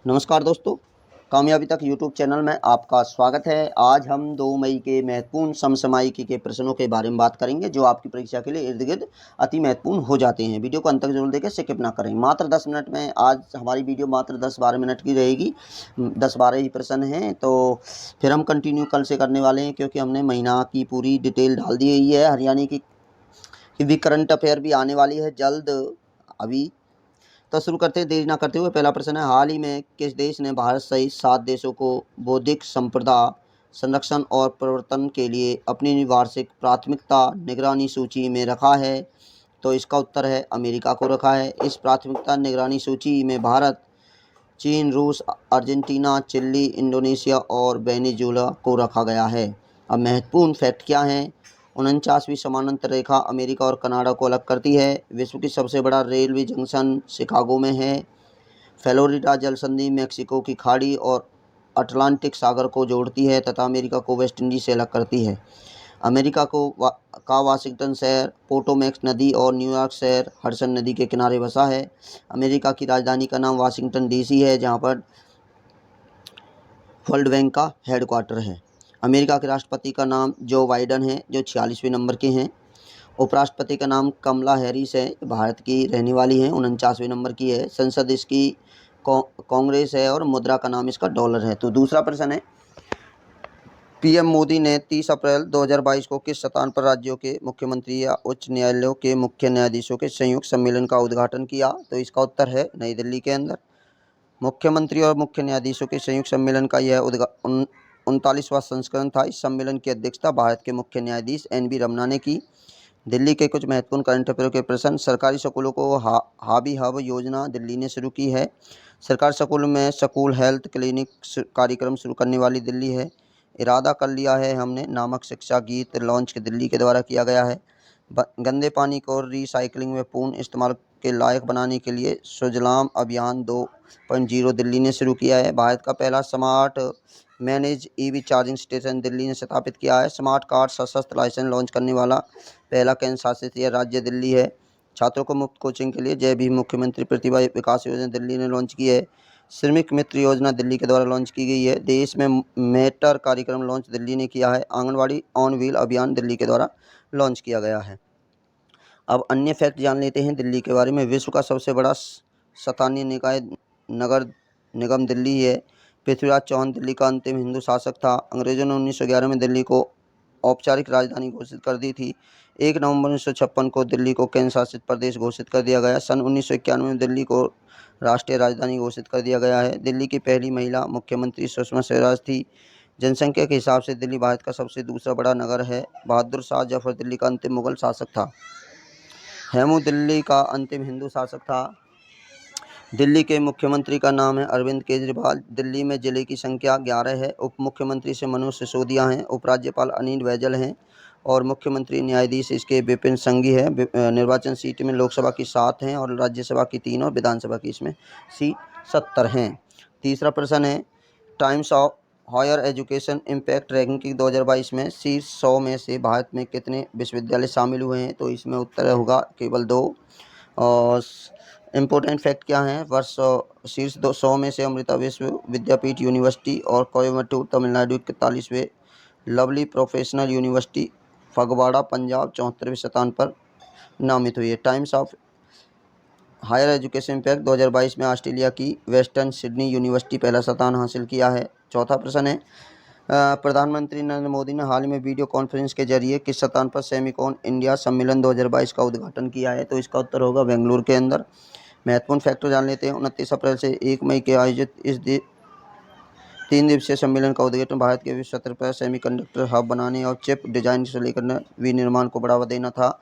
नमस्कार दोस्तों, कामयाबी तक यूट्यूब चैनल में आपका स्वागत है। आज हम 2 मई के महत्वपूर्ण समसामयिकी के प्रश्नों के बारे में बात करेंगे, जो आपकी परीक्षा के लिए इर्द-गिर्द अति महत्वपूर्ण हो जाते हैं। वीडियो को अंत तक ज़रूर देखें, स्किप ना करें। मात्र 10 मिनट में आज हमारी वीडियो मात्र 10-12 मिनट की रहेगी। 10-12 ही प्रश्न हैं, तो फिर हम कंटिन्यू कल से करने वाले हैं, क्योंकि हमने महीना की पूरी डिटेल डाल दी हुई है। हरियाणा की भी करंट अफेयर भी आने वाली है जल्द। अभी तो शुरू करते हैं देरी ना करते हुए। पहला प्रश्न है, हाल ही में किस देश ने भारत सहित 7 देशों को बौद्धिक संपदा संरक्षण और प्रवर्तन के लिए अपनी वार्षिक प्राथमिकता निगरानी सूची में रखा है? तो इसका उत्तर है अमेरिका को रखा है। इस प्राथमिकता निगरानी सूची में भारत, चीन, रूस, अर्जेंटीना, चिली, इंडोनेशिया और वेनेजुएला को रखा गया है। अब महत्वपूर्ण फैक्ट क्या हैं? 49वीं समानांतर रेखा अमेरिका और कनाडा को अलग करती है। विश्व की सबसे बड़ा रेलवे जंक्शन शिकागो में है। फ्लोरिडा जल संधि मैक्सिको की खाड़ी और अटलांटिक सागर को जोड़ती है तथा अमेरिका को वेस्ट इंडीज से अलग करती है। अमेरिका का वाशिंगटन शहर पोटोमैक नदी और न्यूयॉर्क शहर हडसन नदी के किनारे बसा है। अमेरिका की राजधानी का नाम वाशिंगटन डीसी है, जहाँ पर वर्ल्ड बैंक का हेडक्वार्टर है। अमेरिका के राष्ट्रपति का नाम जो बाइडन है, जो 46वें नंबर के हैं। उपराष्ट्रपति का नाम कमला हैरिस है, भारत की रहने वाली हैं, 49वें नंबर की है। संसद इसकी कांग्रेस है और मुद्रा का नाम इसका डॉलर है। तो दूसरा प्रश्न है, पीएम मोदी ने 30 अप्रैल 2022 को किस स्थान पर राज्यों के मुख्यमंत्री या उच्च न्यायालयों के मुख्य न्यायाधीशों के संयुक्त सम्मेलन का उद्घाटन किया? तो इसका उत्तर है नई दिल्ली के अंदर। मुख्यमंत्री और मुख्य न्यायाधीशों के संयुक्त सम्मेलन का यह 39वां संस्करण था। इस सम्मेलन की अध्यक्षता भारत के मुख्य न्यायाधीश एन.वी. रमन्ना ने की। दिल्ली के कुछ महत्वपूर्ण करंट अफेयर के प्रश्न। सरकारी स्कूलों को हाबी हब योजना दिल्ली ने शुरू की है। सरकारी स्कूल में स्कूल हेल्थ क्लिनिक कार्यक्रम शुरू करने वाली दिल्ली है। इरादा कर लिया है हमने नामक शिक्षा गीत लॉन्च दिल्ली के द्वारा किया गया है। गंदे पानी को रिसाइकलिंग में पूर्ण इस्तेमाल के लायक बनाने के लिए सुजलाम अभियान 2.0 दिल्ली ने शुरू किया है। भारत का पहला smart manage EV charging station Delhi ने स्थापित किया है। स्मार्ट कार्ड सशस्त्र लाइसेंस लॉन्च करने वाला पहला केंद्र शासित राज्य दिल्ली है। छात्रों को मुफ्त कोचिंग के लिए जय भीम मुख्यमंत्री प्रतिभा विकास योजना दिल्ली ने लॉन्च की है। श्रमिक मित्र योजना दिल्ली के द्वारा लॉन्च की गई है। देश में मेटर कार्यक्रम लॉन्च दिल्ली ने किया है। आंगनवाड़ी ऑन व्हील अभियान दिल्ली के द्वारा लॉन्च किया गया है। अब अन्य फैक्ट जान लेते हैं दिल्ली के बारे में। विश्व का सबसे बड़ा स्थानीय निकाय नगर निगम दिल्ली है। पृथ्वीराज चौहान दिल्ली का अंतिम हिंदू शासक था। अंग्रेजों ने 1911 में दिल्ली को औपचारिक राजधानी घोषित कर दी थी। 1 नवंबर 1956 को दिल्ली को केंद्र शासित प्रदेश घोषित कर दिया गया। सन 1991 में दिल्ली को राष्ट्रीय राजधानी घोषित कर दिया गया है। दिल्ली की पहली महिला मुख्यमंत्री सुषमा स्वराज थी। जनसंख्या के हिसाब से दिल्ली भारत का सबसे दूसरा बड़ा नगर है। बहादुर शाह जफर दिल्ली का अंतिम मुगल शासक था। हेमू दिल्ली का अंतिम हिंदू शासक था। दिल्ली के मुख्यमंत्री का नाम है अरविंद केजरीवाल। दिल्ली में जिले की संख्या 11 है। उप मुख्यमंत्री से मनोज सिसोदिया हैं। उपराज्यपाल अनिल बैजल हैं और मुख्यमंत्री न्यायाधीश इसके विपिन संघी है। निर्वाचन सीट में लोकसभा की 7 हैं और राज्यसभा की 3 और विधानसभा की इसमें सीट 70 हैं। तीसरा प्रश्न है, Times of Higher Education impact ranking की 2022 में शीर्ष 100 में से भारत में कितने विश्वविद्यालय शामिल हुए हैं? तो इसमें उत्तर होगा केवल 2। और इम्पोर्टेंट फैक्ट क्या हैं? वर्ष शीर्ष 100 में से अमृता विश्व विद्यापीठ यूनिवर्सिटी और कोयम्बटूर तमिलनाडु 41वें, Lovely Professional University Phagwara Punjab 74वें स्थान पर नामित हुई है। Times of Higher Education Impact 2022 में ऑस्ट्रेलिया की वेस्टर्न सिडनी यूनिवर्सिटी पहला स्थान हासिल किया है। चौथा प्रश्न है, प्रधानमंत्री नरेंद्र मोदी ने हाल ही में वीडियो कॉन्फ्रेंस के जरिए किस स्थान पर सेमिकॉन इंडिया सम्मेलन 2022 का उद्घाटन किया है? तो इसका उत्तर होगा बेंगलुरु के अंदर। महत्वपूर्ण फैक्टर जान लेते हैं। 29 अप्रैल से 1 मई के आयोजित इस 3 दिवसीय सम्मेलन का उद्घाटन भारत के विश्व स्तर पर सेमीकंडक्टर हब बनाने और चिप डिजाइन से लेकर विनिर्माण को बढ़ावा देना था।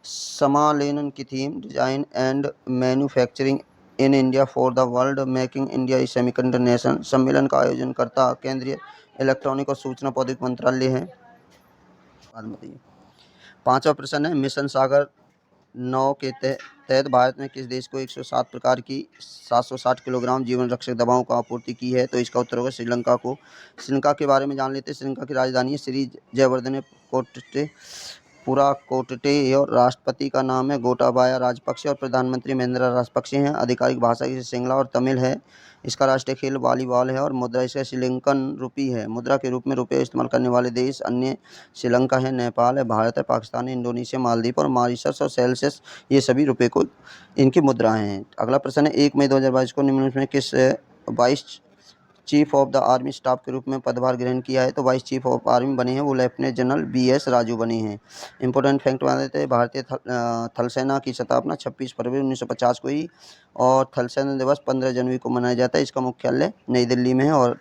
सम्मेलन की theme design and manufacturing in India for the world, making India A semiconductor nation. सम्मेलन का आयोजन करता केंद्रीय इलेक्ट्रॉनिक और सूचना प्रौद्योगिकी मंत्रालय है। पांचवा प्रश्न है, मिशन सागर 9 के तहत भारत में किस देश को 107 प्रकार की 760 किलोग्राम जीवन रक्षक दवाओं का आपूर्ति की है? तो इसका उत्तर होगा श्रीलंका को। श्रीलंका के बारे में जान लेते हैं। श्रीलंका की राजधानी है श्री जयवर्धने कोट्टे। पुराकोट्टे और राष्ट्रपति का नाम है गोटाबाया राजपक्षे और प्रधानमंत्री महिंद्रा राजपक्षे हैं। आधिकारिक भाषा की सिंगला और तमिल है। इसका राष्ट्रीय खेल वॉलीबॉल है और मुद्रा इसका श्रीलंकन रुपी है। मुद्रा के रूप में रुपये इस्तेमाल करने वाले देश अन्य श्रीलंका है, नेपाल है, भारत है, पाकिस्तान है, इंडोनेशिया, मालदीव और मॉरिशस और सेल्सियस, ये सभी रुपये को इनकी मुद्राएं हैं। अगला प्रश्न है 1 मई 2022 को निम्नलिखित में किस vice chief of the army staff के रूप में पदभार ग्रहण किया है? तो वाइस चीफ ऑफ आर्मी बने हैं वो लेफ्टिनेंट जनरल BS राजू बने हैं। इंपॉर्टेंट फैक्ट बता देते हैं, भारतीय थल सेना की स्थापना 26 फरवरी 1950 को हुई और थल सेना दिवस 15 जनवरी को मनाया जाता है। इसका मुख्यालय नई दिल्ली में है और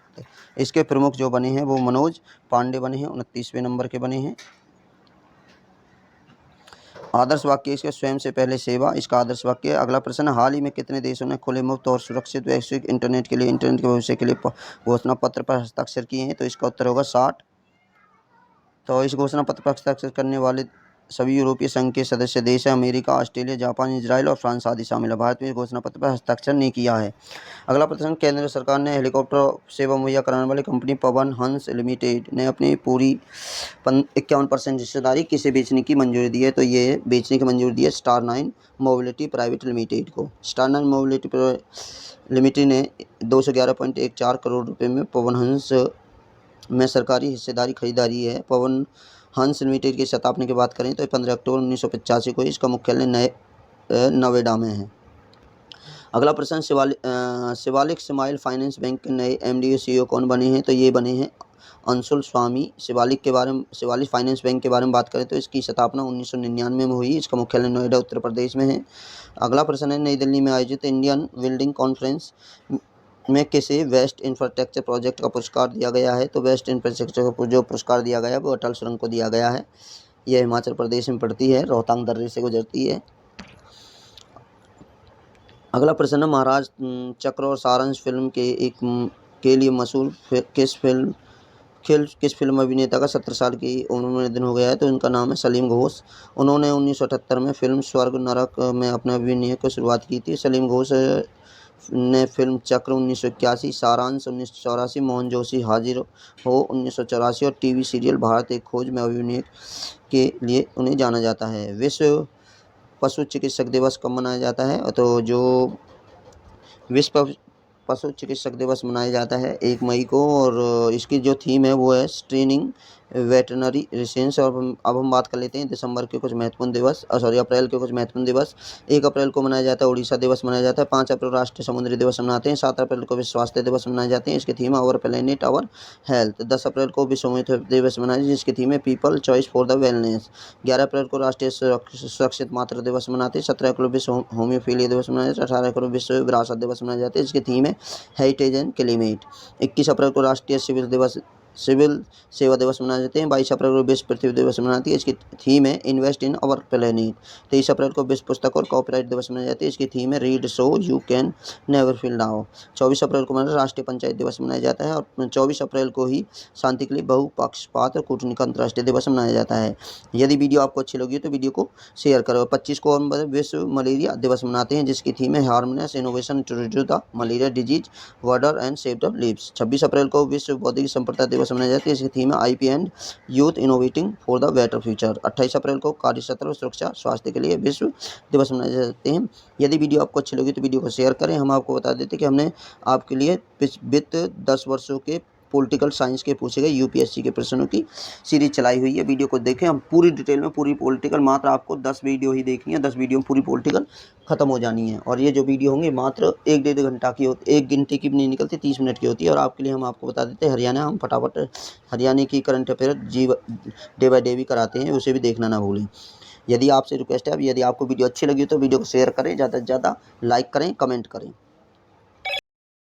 इसके प्रमुख जो बने हैं वो मनोज पांडे बने हैं, 29वें नंबर के बने हैं। आदर्श वाक्य इसके स्वयं से पहले सेवा, इसका आदर्श वाक्य है। अगला प्रश्न, हाल ही में कितने देशों ने खुले, मुक्त और सुरक्षित वैश्विक इंटरनेट के भविष्य के लिए घोषणा पत्र पर हस्ताक्षर किए हैं? तो इसका उत्तर होगा 60। तो इस घोषणा पत्र पर हस्ताक्षर करने वाले सभी यूरोपीय संघ के सदस्य देश हैं। अमेरिका, ऑस्ट्रेलिया, जापान, इजराइल और फ्रांस आदि शामिल है। भारत में इस घोषणा पत्र पर हस्ताक्षर नहीं किया है। अगला प्रश्न, केंद्र सरकार ने हेलीकॉप्टर सेवा मुहैया कराने वाली कंपनी पवन हंस लिमिटेड ने अपनी पूरी 51% हिस्सेदारी किसे बेचने की मंजूरी दी है? तो ये बेचने की मंजूरी दी है स्टार 9 मोबिलिटी प्राइवेट लिमिटेड को। स्टार 9 मोबिलिटी लिमिटेड ने 211.14 करोड़ रुपये में पवन हंस में सरकारी हिस्सेदारी खरीदारी है। पवन हंस लिमिटेड की स्थापना की बात करें तो 15 अक्टूबर 1985 को इसका मुख्यालय नोएडा में है। अगला प्रश्न, शिवालिक स्माइल फाइनेंस बैंक के नए MD CEO कौन बने हैं? तो ये बने हैं अंशुल स्वामी। शिवालिक फाइनेंस बैंक के बारे में बात करें तो इसकी स्थापना 1999 में हुई। इसका मुख्यालय नोएडा उत्तर प्रदेश में है। अगला प्रश्न है, नई दिल्ली में आयोजित इंडियन बिल्डिंग कॉन्फ्रेंस में किसे वेस्ट इंफ्रास्ट्रक्चर प्रोजेक्ट का पुरस्कार दिया गया है? तो वेस्ट इंफ्रास्ट्रक्चर को जो पुरस्कार दिया गया है वो अटल सुरंग को दिया गया है। यह हिमाचल प्रदेश में पड़ती है, रोहतांग दर्रे से गुजरती है। अगला प्रश्न है, महाराज चक्र और सारांश फिल्म के लिए मशहूर किस फिल्म अभिनेता का 70 साल की उम्र में निधन हो गया है? तो इनका नाम है सलीम घोष। उन्होंने 1978 में फिल्म स्वर्ग नरक में अपने अभिनय की शुरुआत की थी। सलीम घोष ने फिल्म चक्र 1981, सारांश 1984, मोहन जोशी हाजिर हो 1984 और टीवी सीरियल भारत एक खोज में अभिनय के लिए उन्हें जाना जाता है। विश्व पशु चिकित्सक दिवस कब मनाया जाता है? तो जो विश्व पशु चिकित्सक दिवस मनाया जाता है 1 मई को और इसकी जो थीम है वो है स्ट्रेनिंग वेटरनरी रिसर्च। और अब हम बात कर लेते हैं दिसंबर के कुछ महत्वपूर्ण दिवस, अप्रैल के कुछ महत्वपूर्ण दिवस। 1 अप्रैल को मनाया जाता है उड़ीसा दिवस मनाया जाता है। 5 अप्रैल राष्ट्रीय समुद्री दिवस मनाते हैं। 7 अप्रैल को विश्व स्वास्थ्य दिवस मनाए जाते हैं, इसकी थीम है आवर प्लेनेट आवर हेल्थ। 10 अप्रैल को विश्व होम्योपैथी दिवस मनाया जाए जिसकी थीम है people choice for the wellness. 11 अप्रैल को राष्ट्रीय सुरक्षित मातृ दिवस मनाते हैं। 17 अप्रैल विश्व होम्योफीलिया दिवस मनाया जाता है। 18 अप्रैल विश्व विरासत दिवस मनाया जाता है, इसकी थीम है हेरिटेज एंड क्लाइमेट। 21 अप्रैल को राष्ट्रीय सिविल सेवा दिवस मनाए जाते हैं। 22 अप्रैल को विश्व पृथ्वी दिवस मनाती है, इसकी थीम है इन्वेस्ट इन अवर प्लेनेट। 23 अप्रैल को विश्व पुस्तक और कॉपीराइट दिवस मनाई जाती है, इसकी थीम है read so you can never feel now. 24 अप्रैल को राष्ट्रीय पंचायत दिवस मनाया जाता है और 24 अप्रैल को ही शांति के लिए बहुपक्षपात और कूटनीति अंतर्राष्ट्रीय दिवस मनाया जाता है। यदि वीडियो आपको अच्छी लगी तो वीडियो को शेयर करो। 25 को हम विश्व मलेरिया दिवस मनाते हैं जिसकी थीम है harmonious innovation to reduce the malaria disease water and save the lives. 26 अप्रैल को विश्व बौद्धिक संपदा दिवस मनाया जाता है, इसकी थीम है IP and youth innovating for the better future. 28 अप्रैल को कार्यक्षेत्र सुरक्षा स्वास्थ्य के लिए विश्व दिवस मनाए जाते हैं। यदि वीडियो आपको अच्छी लगी तो वीडियो को शेयर करें। हम आपको बता देते हैं कि हमने आपके लिए वित्त 10 वर्षों के पॉलिटिकल साइंस के पूछे गए UPSC के प्रश्नों की सीरीज चलाई हुई है। वीडियो को देखें, हम पूरी डिटेल में पूरी पॉलिटिकल मात्र आपको 10 वीडियो ही देखनी है। 10 वीडियो में पूरी पॉलिटिकल खत्म हो जानी है और ये जो वीडियो होंगे मात्र 1-1.5 घंटा की होती, 1 घंटे की भी नहीं निकलती, 30 मिनट की होती है। और आपके लिए हम आपको बता देते हैं हरियाणा, हम फटाफट हरियाणा की current affair day by day भी कराते हैं, उसे भी देखना ना भूलें। यदि आपसे रिक्वेस्ट है, यदि आपको वीडियो अच्छी लगी तो वीडियो को शेयर करें, ज़्यादा से ज़्यादा लाइक करें, कमेंट करें।